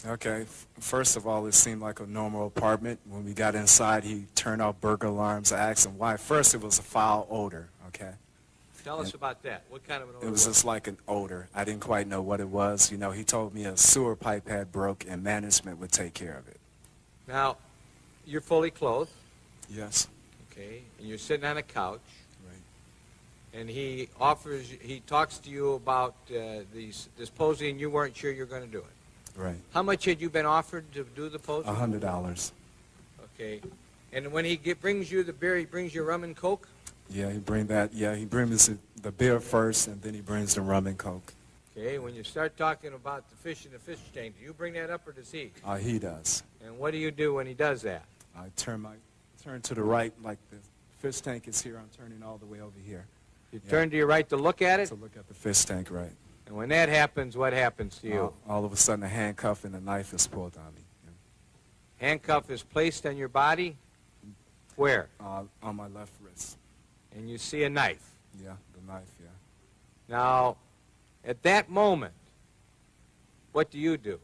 Okay, first of all, it seemed like a normal apartment. When we got inside, he turned off burglar alarms. I asked him why. First, it was a foul odor, okay? Tell us about that. What kind of an odor? It was just like an odor. I didn't quite know what it was. You know, he told me a sewer pipe had broke and management would take care of it. Now, you're fully clothed, Yes. okay, and you're sitting on a couch, Right. and he talks to you about this posing, and you weren't sure you're going to do it. Right. How much had you been offered to do the posing? $100. Okay. And when he brings you the beer, he brings you rum and Coke? Yeah, he brings the beer first, and then he brings the rum and Coke. Okay, when you start talking about the fish in the fish tank, do you bring that up or does he? He does. And what do you do when he does that? I turn to the right, like the fish tank is here. I'm turning all the way over here. You turn to your right to look at it? To look at the fish tank, right. And when that happens, what happens to you? All of a sudden, a handcuff and a knife is pulled on me. Handcuff is placed on your body? Where? On my left wrist. And you see a knife? Yeah, the knife, yeah. Now, at that moment, what do you do?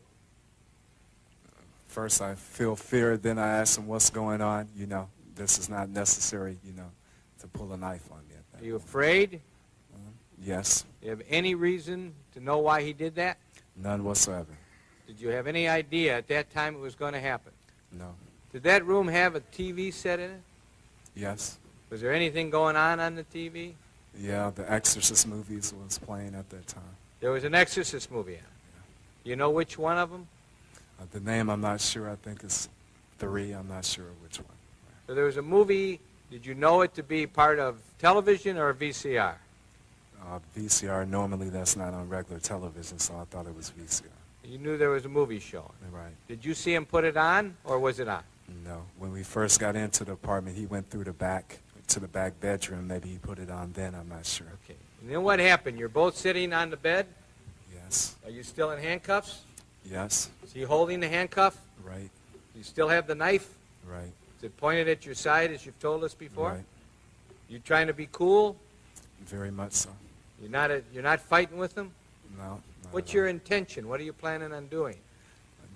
First, I feel fear. Then I ask him what's going on. You know, this is not necessary, you know, to pull a knife on me at that Are you moment. afraid? Yes. Do you have any reason to know why he did that? None whatsoever. Did you have any idea at that time it was going to happen? No. Did that room have a TV set in it? Yes. Was there anything going on the TV? Yeah, the Exorcist movies was playing at that time. There was an Exorcist movie on. Yeah. You know which one of them? The name, I'm not sure. I think it's 3. I'm not sure which one. So there was a movie. Did you know it to be part of television or a VCR? VCR, normally that's not on regular television, so I thought it was VCR. You knew there was a movie showing. Right. Did you see him put it on, or was it on? No. When we first got into the apartment, he went through the back to the back bedroom. Maybe he put it on then. I'm not sure. Okay. And then what happened? You're both sitting on the bed? Yes. Are you still in handcuffs? Yes. Is he holding the handcuff? Right. You still have the knife? Right. Is it pointed at your side, as you've told us before? Right. You trying to be cool? Very much so. You're not fighting with him? No. What's your intention? What are you planning on doing?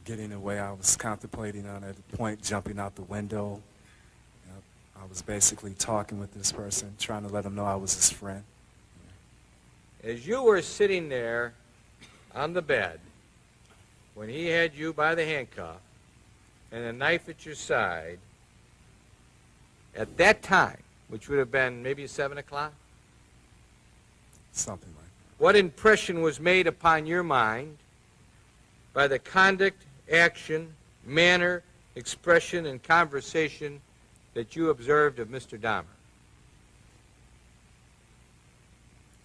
Getting away. I was contemplating on at a point jumping out the window. I was basically talking with this person, trying to let him know I was his friend. As you were sitting there on the bed, when he had you by the handcuff and a knife at your side, at that time, which would have been maybe 7 o'clock, Something like that. what impression was made upon your mind by the conduct, action, manner, expression, and conversation that you observed of Mr. Dahmer?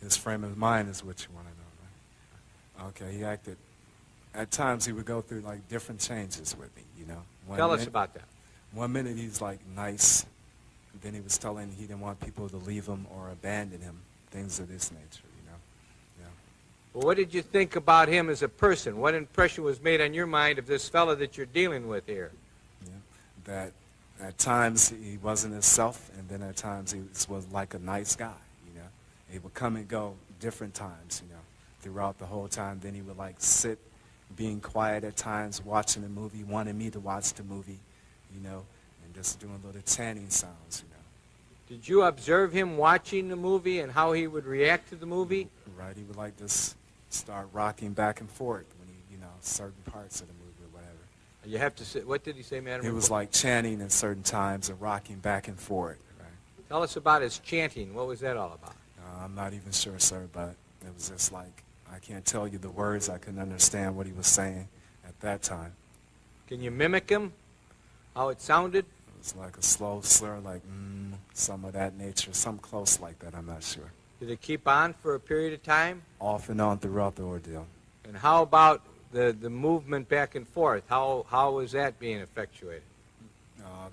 His frame of mind is what you want to know, right? Okay, he acted. At times he would go through like different changes with me, you know. Tell us about that. 1 minute he's like nice, and then he was telling he didn't want people to leave him or abandon him, things of this nature, you know. Yeah. Well, what did you think about him as a person? What impression was made on your mind of this fellow that you're dealing with here? Yeah. That at times he wasn't himself, and then at times he was like a nice guy, you know. He would come and go different times, you know, throughout the whole time. Then he would like sit, being quiet at times, watching the movie, wanting me to watch the movie, you know, and just doing little chanting sounds, you know. Did you observe him watching the movie and how he would react to the movie? Right, he would like just start rocking back and forth when he, you know, certain parts of the movie or whatever. You have to say, what did he say, Madam? It was like chanting in certain times and rocking back and forth, right? Tell us about his chanting. What was that all about? I'm not even sure, sir, but it was just like, I can't tell you the words. I couldn't understand what he was saying at that time. Can you mimic him? How it sounded? It was like a slow slur, like, some of that nature, some close like that, I'm not sure. Did it keep on for a period of time? Off and on throughout the ordeal. And how about the movement back and forth? How was that being effectuated?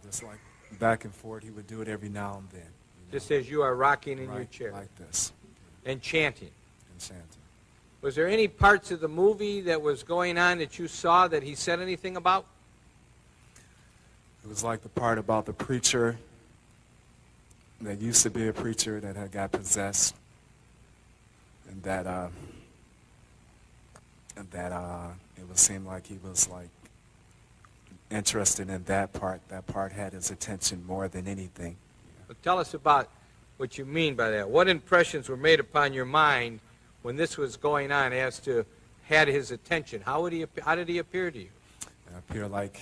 Just like back and forth, he would do it every now and then. You know? Just as you are rocking in Right, your chair. like this. And chanting. And chanting. Was there any parts of the movie that was going on that you saw that he said anything about? It was like the part about the preacher that used to be a preacher that had got possessed, and that it It would seem like he was like interested in that part. That part had his attention more than anything. Well, tell us about what you mean by that. What impressions were made upon your mind when this was going on as to had his attention? How did he appear to you? It appeared like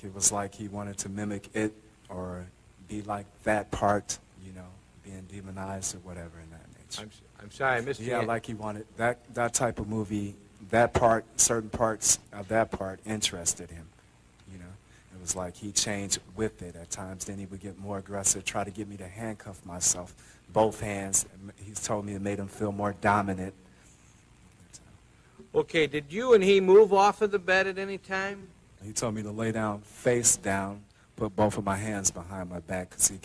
it was like he wanted to mimic it or be like that part, you know, being demonized or whatever in that nature. I'm sorry, I missed you. Yeah, like he wanted that type of movie, that part, certain parts of that part interested him, you know. It was like he changed with it at times. Then he would get more aggressive, try to get me to handcuff myself, both hands. He's told me it made him feel more dominant. Okay, did you and he move off of the bed at any time? He told me to lay down, face down, put both of my hands behind my back because he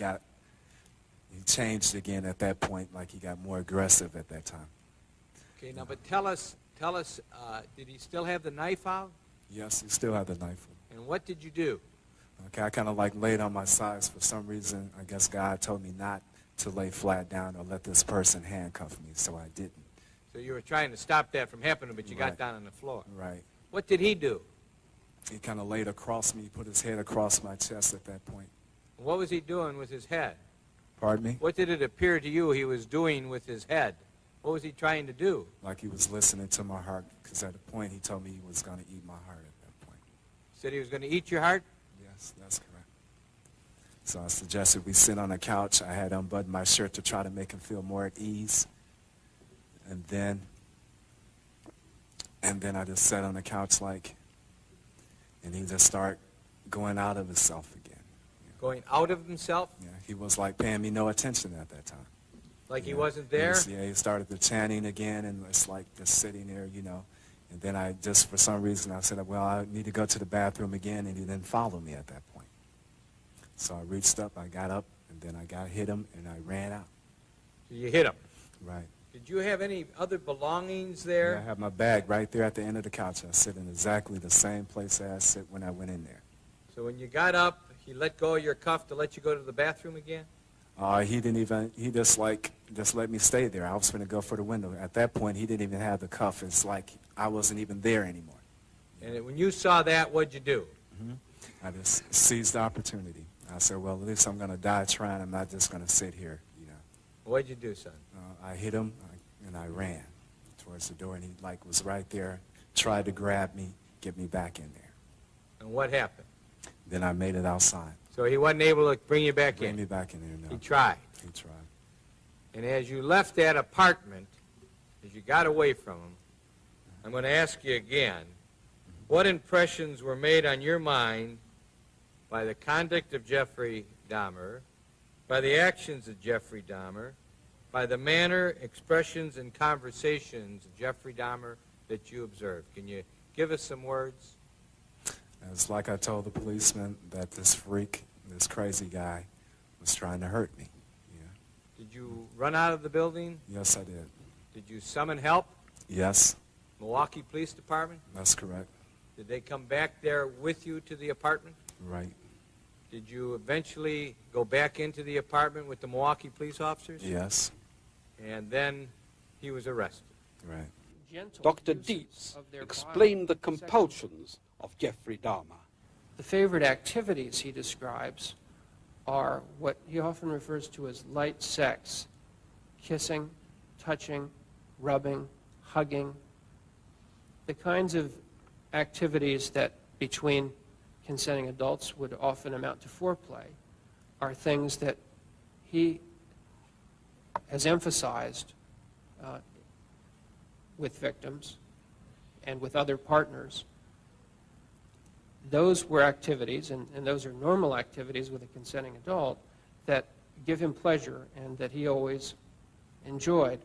changed again at that point, like he got more aggressive at that time. Okay, now, but tell us, did he still have the knife out? Yes, he still had the knife. And what did you do? Okay, I kind of like laid on my sides. For some reason, I guess God told me not to lay flat down or let this person handcuff me, so I didn't. So you were trying to stop that from happening, but you got down on the floor. Right. What did he do? He kind of laid across me, put his head across my chest at that point. What was he doing with his head? Pardon me? What did it appear to you he was doing with his head? What was he trying to do? Like he was listening to my heart, because at a point he told me he was going to eat my heart at that point. Said he was going to eat your heart? Yes, that's correct. So I suggested we sit on a couch. I had unbuttoned my shirt to try to make him feel more at ease. And then I just sat on the couch and he just started going out of himself again. Going out of himself? Yeah, he was like paying me no attention at that time. Like he wasn't there? He started the chanting again, and it's like just sitting there, you know. And then I just, for some reason, I said, well, I need to go to the bathroom again, and he didn't follow me at that point. So I reached up, I got up, and then I hit him, and I ran out. So you hit him? Right. Did you have any other belongings there? Yeah, I have my bag right there at the end of the couch. I sit in exactly the same place I sit when I went in there. So when you got up, he let go of your cuff to let you go to the bathroom again? He didn't even, he just let me stay there. I was going to go for the window. At that point, he didn't even have the cuff. It's like I wasn't even there anymore. And when you saw that, what'd you do? I just seized the opportunity. I said, well, at least I'm going to die trying. I'm not just going to sit here, you know. What'd you do, son? I hit him, and I ran towards the door, and he was right there, tried to grab me, get me back in there. And what happened? Then I made it outside. So he wasn't able to bring you back in? Bring me back in there, no. He tried? He tried. And as you left that apartment, as you got away from him, I'm going to ask you again, what impressions were made on your mind by the conduct of Jeffrey Dahmer, by the actions of Jeffrey Dahmer, by the manner, expressions, and conversations of Jeffrey Dahmer that you observed? Can you give us some words? It's like I told the policeman that this freak, this crazy guy, was trying to hurt me. Yeah. Did you run out of the building? Yes, I did. Did you summon help? Yes. Milwaukee Police Department? That's correct. Did they come back there with you to the apartment? Right. Did you eventually go back into the apartment with the Milwaukee police officers? Yes. And then he was arrested. Right. Dr. DEIXE explained the compulsions of Jeffrey Dahmer. The favorite activities he describes are what he often refers to as light sex: kissing, touching, rubbing, hugging. The kinds of activities that between consenting adults would often amount to foreplay are things that he has emphasized with victims and with other partners. Those were activities, and those are normal activities with a consenting adult, that give him pleasure and that he always enjoyed.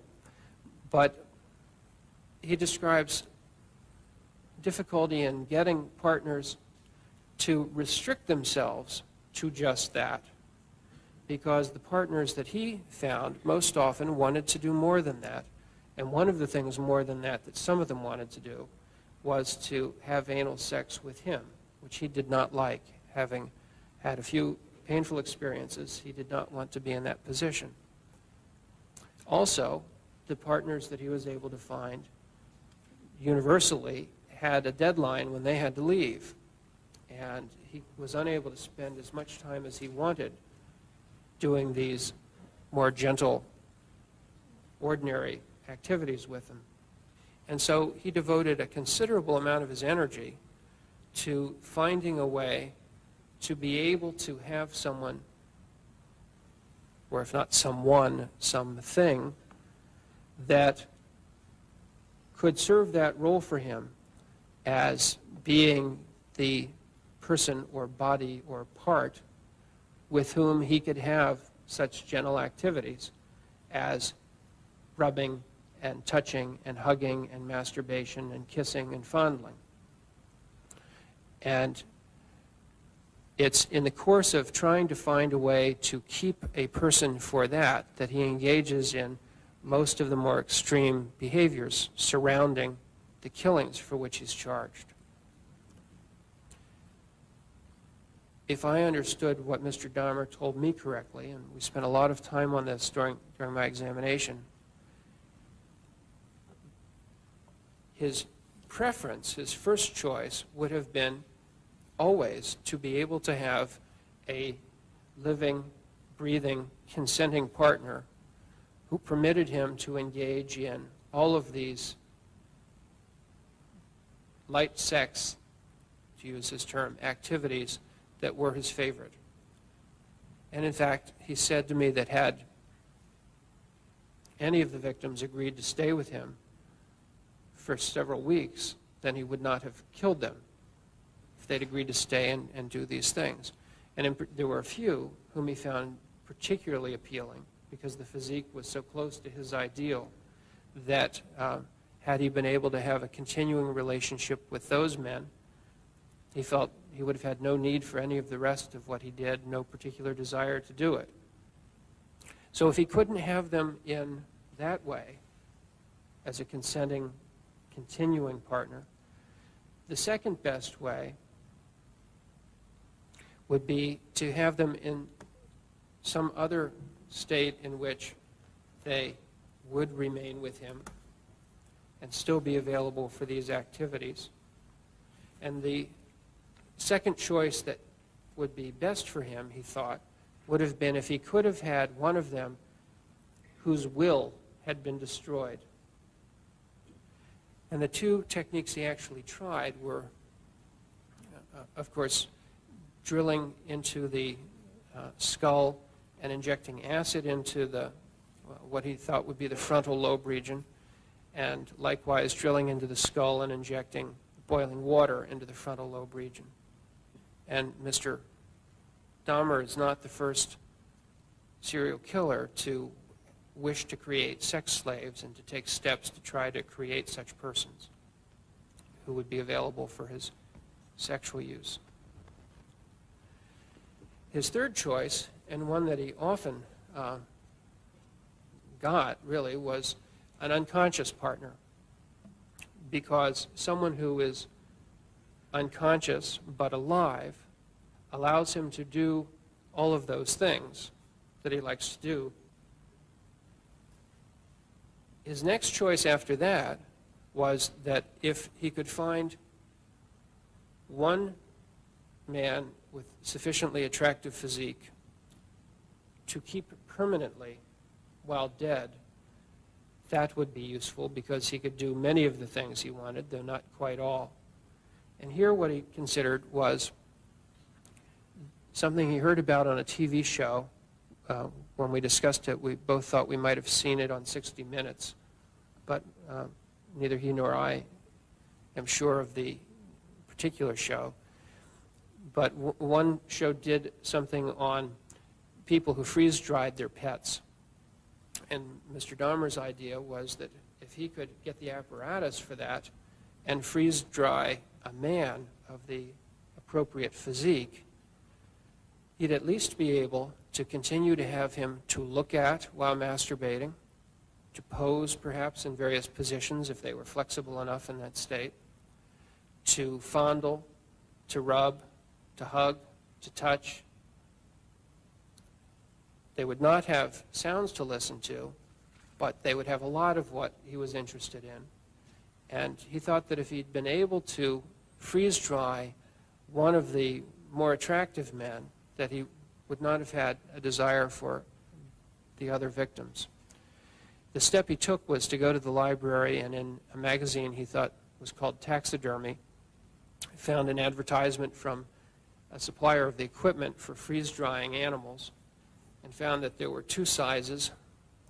But he describes difficulty in getting partners to restrict themselves to just that, because the partners that he found most often wanted to do more than that. And one of the things more than that some of them wanted to do was to have anal sex with him, which he did not like. Having had a few painful experiences, he did not want to be in that position. Also, the partners that he was able to find universally had a deadline when they had to leave, and he was unable to spend as much time as he wanted doing these more gentle, ordinary activities with them. And so he devoted a considerable amount of his energy to finding a way to be able to have someone, or if not someone, something, that could serve that role for him as being the person or body or part with whom he could have such gentle activities as rubbing and touching and hugging and masturbation and kissing and fondling. And it's in the course of trying to find a way to keep a person for that he engages in most of the more extreme behaviors surrounding the killings for which he's charged. If I understood what Mr. Dahmer told me correctly, and we spent a lot of time on this during my examination, his preference, his first choice, would have been always to be able to have a living, breathing, consenting partner who permitted him to engage in all of these light sex, to use his term, activities that were his favorite. And in fact, he said to me that had any of the victims agreed to stay with him for several weeks, then he would not have killed them if they'd agreed to stay and do these things. And there were a few whom he found particularly appealing because the physique was so close to his ideal that had he been able to have a continuing relationship with those men, he felt he would have had no need for any of the rest of what he did, no particular desire to do it. So if he couldn't have them in that way, as a consenting, continuing partner, the second best way would be to have them in some other state in which they would remain with him and still be available for these activities. And the second choice that would be best for him, he thought, would have been if he could have had one of them whose will had been destroyed. And the two techniques he actually tried were, of course, drilling into the skull and injecting acid into the what he thought would be the frontal lobe region, and likewise drilling into the skull and injecting boiling water into the frontal lobe region. And Mr. Dahmer is not the first serial killer to wish to create sex slaves and to take steps to try to create such persons who would be available for his sexual use. His third choice, and one that he often got, really, was an unconscious partner, because someone who is unconscious but alive allows him to do all of those things that he likes to do. His next choice after that was that if he could find one man with sufficiently attractive physique to keep permanently while dead, that would be useful because he could do many of the things he wanted, though not quite all. And here what he considered was something he heard about on a TV show. When we discussed it, we both thought we might have seen it on 60 Minutes, but neither he nor I am sure of the particular show. But one show did something on people who freeze-dried their pets. And Mr. Dahmer's idea was that if he could get the apparatus for that and freeze-dry a man of the appropriate physique, he'd at least be able to continue to have him to look at while masturbating, to pose perhaps in various positions if they were flexible enough in that state, to fondle, to rub, to hug, to touch. They would not have sounds to listen to, but they would have a lot of what he was interested in. And he thought that if he'd been able to freeze dry one of the more attractive men, that he would not have had a desire for the other victims. The step he took was to go to the library, and in a magazine he thought was called Taxidermy, found an advertisement from a supplier of the equipment for freeze-drying animals, and found that there were two sizes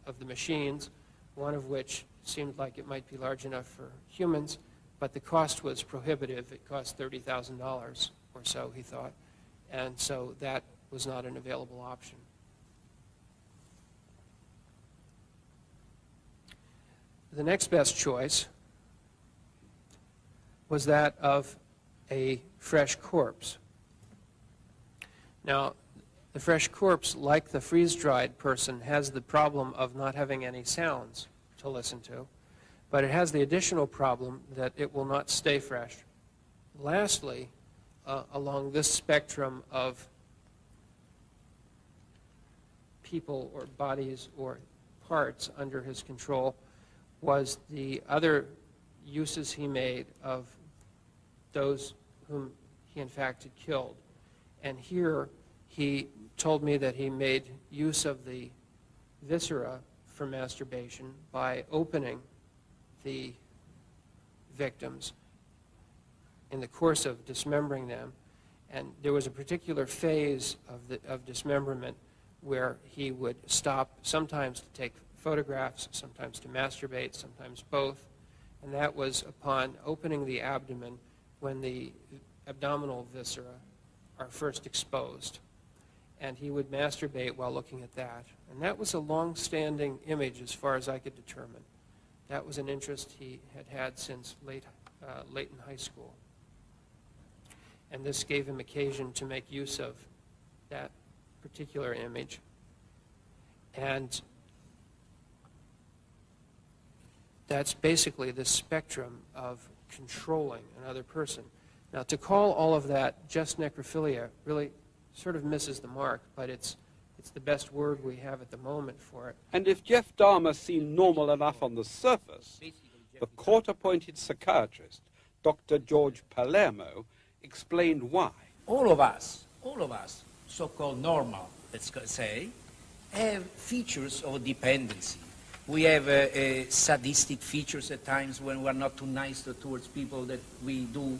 of the machines, one of which seemed like it might be large enough for humans, but the cost was prohibitive. It cost $30,000 or so, he thought, and so that was not an available option. The next best choice was that of a fresh corpse. Now, the fresh corpse, like the freeze-dried person, has the problem of not having any sounds to listen to, but it has the additional problem that it will not stay fresh. Lastly, along this spectrum of people or bodies or parts under his control was the other uses he made of those whom he in fact had killed. And here he told me that he made use of the viscera for masturbation by opening the victims in the course of dismembering them. And there was a particular phase of dismemberment where he would stop sometimes to take photographs, sometimes to masturbate, sometimes both. And that was upon opening the abdomen when the abdominal viscera are first exposed. And he would masturbate while looking at that. And that was a long-standing image as far as I could determine. That was an interest he had had since late in high school. And this gave him occasion to make use of that particular image. And that's basically the spectrum of controlling another person. Now, to call all of that just necrophilia really sort of misses the mark, but it's the best word we have at the moment for it. And if Jeff Dahmer seemed normal enough on the surface, the court-appointed psychiatrist, Dr. George Palermo, explained why. All of us, so-called normal, let's say, have features of dependency. We have sadistic features at times when we are not too nice towards people that we do,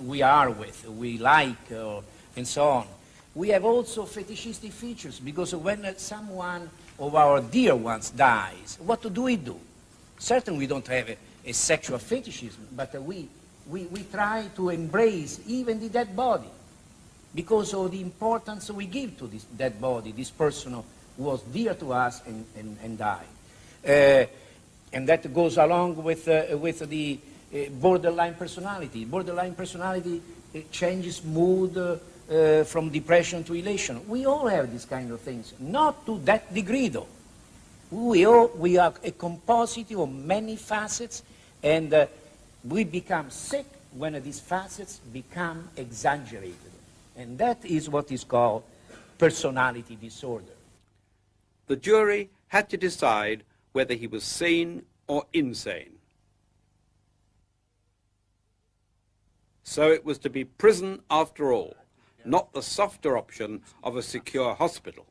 we are with, we like, and so on. We have also fetishistic features because when someone of our dear ones dies, what do we do? Certainly we don't have a sexual fetishism, but we try to embrace even the dead body because of the importance we give to this dead body, this person who was dear to us and died. And that goes along with the borderline personality. Borderline personality changes mood from depression to elation. We all have these kind of things, not to that degree though. We are a composite of many facets, and we become sick when these facets become exaggerated. And that is what is called personality disorder. The jury had to decide whether he was sane or insane. So it was to be prison after all, not the softer option of a secure hospital.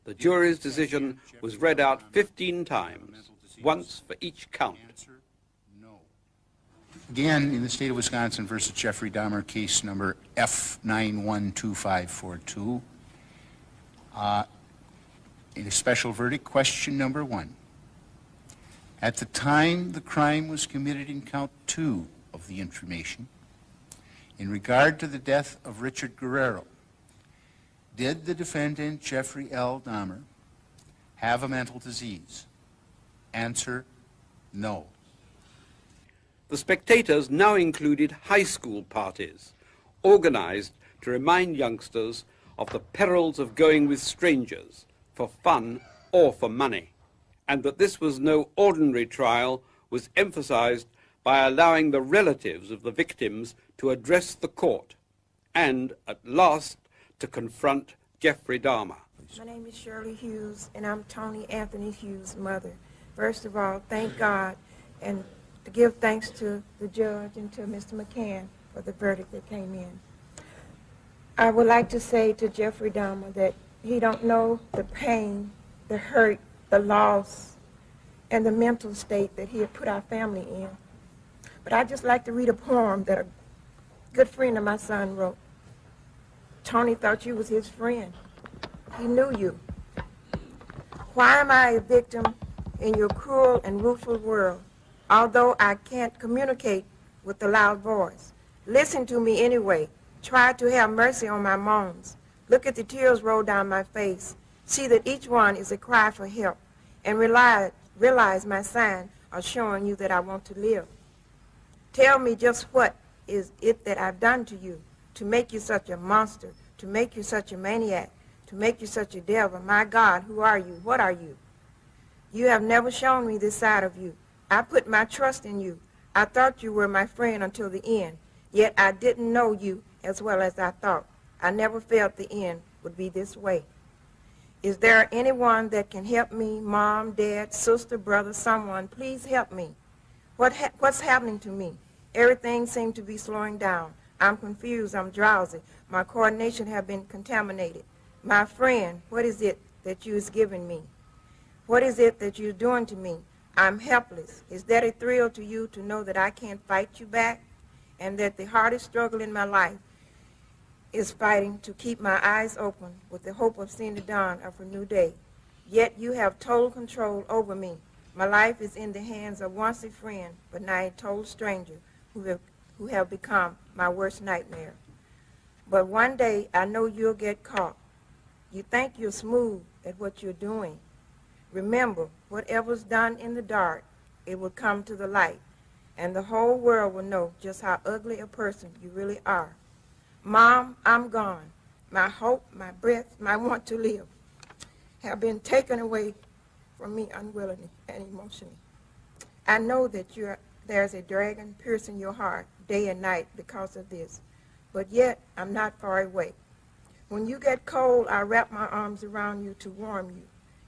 The jury's decision was read out 15 times, once for each count. Again, in the state of Wisconsin versus Jeffrey Dahmer, case number F912542, in a special verdict, question number 1. At the time the crime was committed in count 2 of the information, in regard to the death of Richard Guerrero, did the defendant, Jeffrey L. Dahmer, have a mental disease? Answer, no. The spectators now included high school parties, organized to remind youngsters of the perils of going with strangers, for fun or for money, and that this was no ordinary trial was emphasized by allowing the relatives of the victims to address the court and, at last, to confront Jeffrey Dahmer. My name is Shirley Hughes, and I'm Tony Anthony Hughes' mother. First of all, thank God and to give thanks to the judge and to Mr. McCann for the verdict that came in. I would like to say to Jeffrey Dahmer that he don't know the pain, the hurt, the loss, and the mental state that he had put our family in. But I'd just like to read a poem that a good friend of my son wrote. Tony thought you was his friend. He knew you. Why am I a victim in your cruel and rueful world, although I can't communicate with a loud voice? Listen to me anyway. Try to have mercy on my moans. Look at the tears roll down my face. See that each one is a cry for help. And realize my sign are showing you that I want to live. Tell me just what is it that I've done to you to make you such a monster, to make you such a maniac, to make you such a devil. My God, who are you? What are you? You have never shown me this side of you. I put my trust in you. I thought you were my friend until the end, yet I didn't know you as well as I thought. I never felt the end would be this way. Is there anyone that can help me? Mom, dad, sister, brother, someone, please help me. What's happening to me? Everything seems to be slowing down. I'm confused, I'm drowsy. My coordination have been contaminated. My friend, what is it that you is giving me? What is it that you're doing to me? I'm helpless. Is that a thrill to you to know that I can't fight you back? And that the hardest struggle in my life is fighting to keep my eyes open with the hope of seeing the dawn of a new day. Yet you have total control over me. My life is in the hands of once a friend, but now a total stranger who have become my worst nightmare. But one day I know you'll get caught. You think you're smooth at what you're doing. Remember, whatever's done in the dark, it will come to the light, and the whole world will know just how ugly a person you really are. Mom, I'm gone. My hope, my breath, my want to live have been taken away from me unwillingly and emotionally. I know that there's a dragon piercing your heart day and night because of this, but yet I'm not far away. When you get cold, I wrap my arms around you to warm you.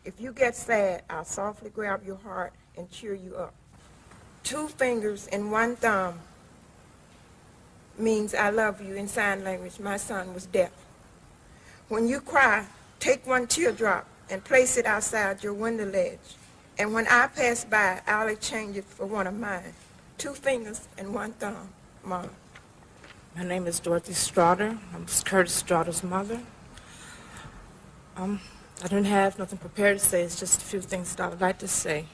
If you get sad, I'll softly grab your heart and cheer you up. 2 fingers and 1 thumb means I love you in sign language. My son was deaf. When you cry, take 1 teardrop and place it outside your window ledge. And when I pass by, I'll exchange it for one of mine. 2 fingers and 1 thumb, Mom. My name is Dorothy Straughter. I'm Curtis Straughter's mother. I didn't have nothing prepared to say. It's just a few things that I would like to say.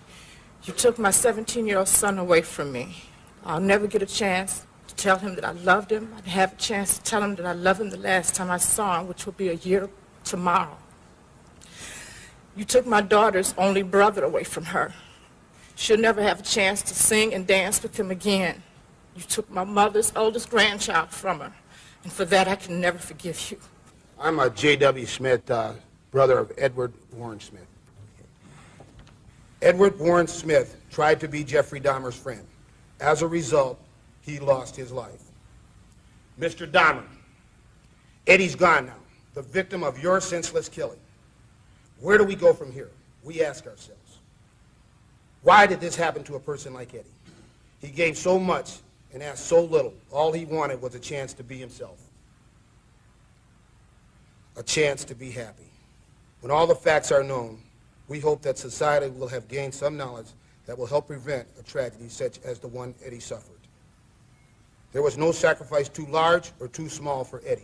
You took my 17-year-old son away from me. I'll never get a chance to tell him that I loved him. I'd have a chance to tell him that I loved him the last time I saw him, which will be a year tomorrow. You took my daughter's only brother away from her. She'll never have a chance to sing and dance with him again. You took my mother's oldest grandchild from her, and for that I can never forgive you. I'm a J.W. Smith, brother of Edward Warren Smith. Edward Warren Smith tried to be Jeffrey Dahmer's friend. As a result, he lost his life. Mr. Dahmer, Eddie's gone now, the victim of your senseless killing. Where do we go from here? We ask ourselves. Why did this happen to a person like Eddie? He gave so much and asked so little. All he wanted was a chance to be himself. A chance to be happy. When all the facts are known, we hope that society will have gained some knowledge that will help prevent a tragedy such as the one Eddie suffered. There was no sacrifice too large or too small for Eddie.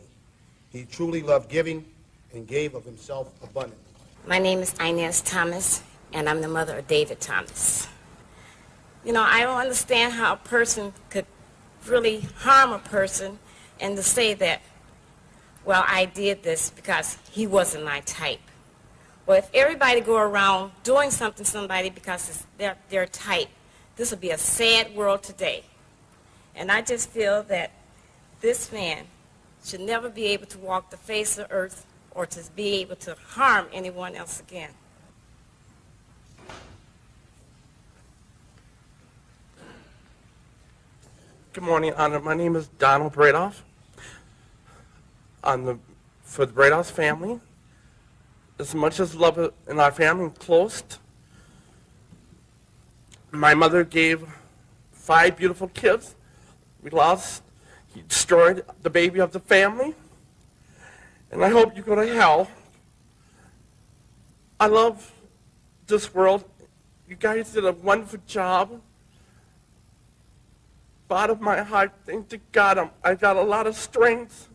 He truly loved giving and gave of himself abundantly. My name is Inez Thomas, and I'm the mother of David Thomas. You know, I don't understand how a person could really harm a person and to say that, well, I did this because he wasn't my type. Well, if everybody go around doing something to somebody because it's their type, this would be a sad world today. And I just feel that this man should never be able to walk the face of the earth or to be able to harm anyone else again. Good morning, Honor. My name is Donald Bradoff. For the Bradoff family, as much as love in our family close, my mother gave 5 beautiful kids. He destroyed the baby of the family. And I hope you go to hell. I love this world. You guys did a wonderful job. Bottom of my heart, thank to God, I got a lot of strength.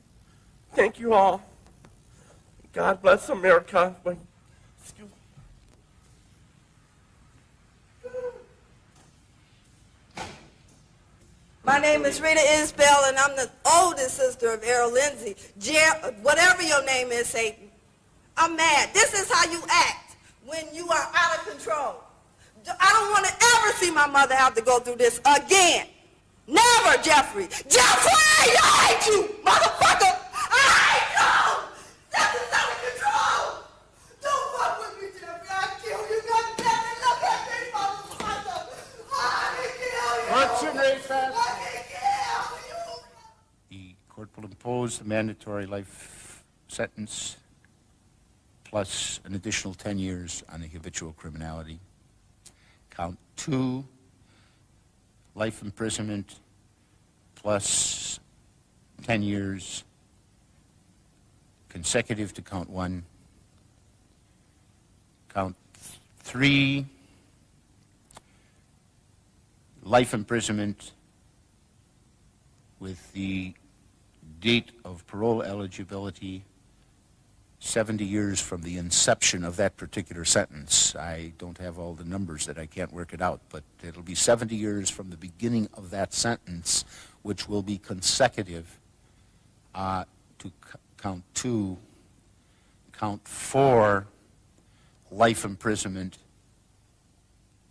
Thank you all. God bless America. Excuse me. My name is Rita Isbell, and I'm the oldest sister of Errol Lindsay. Whatever your name is, Satan. I'm mad. This is how you act when you are out of control. I don't want to ever see my mother have to go through this again. Never, Jeffrey. Jeffrey, I hate you, motherfucker. I hate you. This is out of control. Don't fuck with me, Jeffrey. I'll kill you. God damn it. Look at me, motherfucker. I can kill you. What's your name, Pat? I can kill you. The court will impose the mandatory life sentence plus an additional 10 years on the habitual criminality. Count 2, life imprisonment plus 10 years consecutive to count 1. Count 3, life imprisonment with the date of parole eligibility 70 years from the inception of that particular sentence. I don't have all the numbers that I can't work it out, but it'll be 70 years from the beginning of that sentence, which will be consecutive to count 2. Count 4, life imprisonment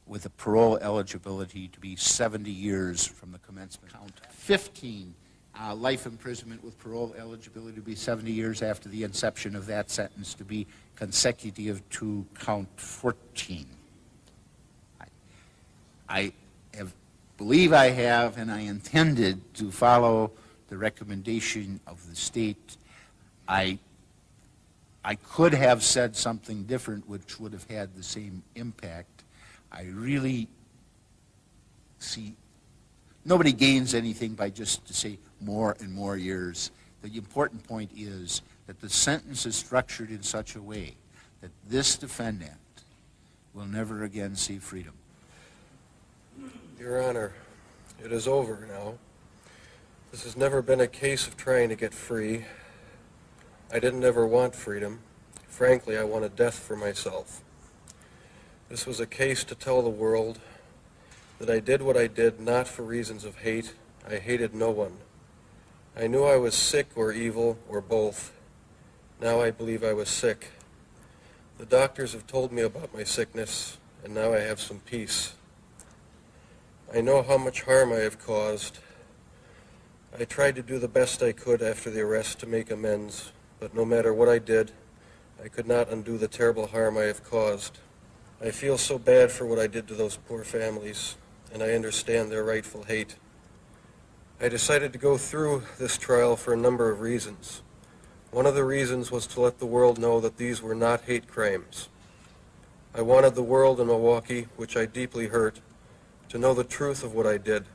with a parole eligibility to be 70 years from the commencement. Count 15, life imprisonment with parole eligibility to be 70 years after the inception of that sentence to be consecutive to count 14. I believe I have, and I intended to follow the recommendation of the state. I could have said something different which would have had the same impact. I really see nobody gains anything by just to say more and more years. The important point is that the sentence is structured in such a way that this defendant will never again see freedom. Your Honor, it is over now. This has never been a case of trying to get free. I didn't ever want freedom. Frankly, I wanted death for myself. This was a case to tell the world that I did what I did not for reasons of hate. I hated no one. I knew I was sick or evil or both. Now I believe I was sick. The doctors have told me about my sickness, and now I have some peace. I know how much harm I have caused. I tried to do the best I could after the arrest to make amends, but no matter what I did, I could not undo the terrible harm I have caused. I feel so bad for what I did to those poor families, and I understand their rightful hate. I decided to go through this trial for a number of reasons. One of the reasons was to let the world know that these were not hate crimes. I wanted the world in Milwaukee, which I deeply hurt, to know the truth of what I did.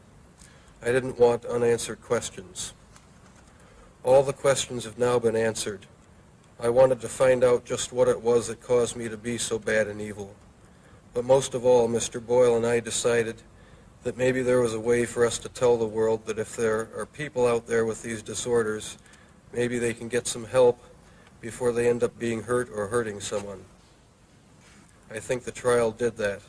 I didn't want unanswered questions. All the questions have now been answered. I wanted to find out just what it was that caused me to be so bad and evil. But most of all, Mr. Boyle and I decided that maybe there was a way for us to tell the world that if there are people out there with these disorders, maybe they can get some help before they end up being hurt or hurting someone. I think the trial did that.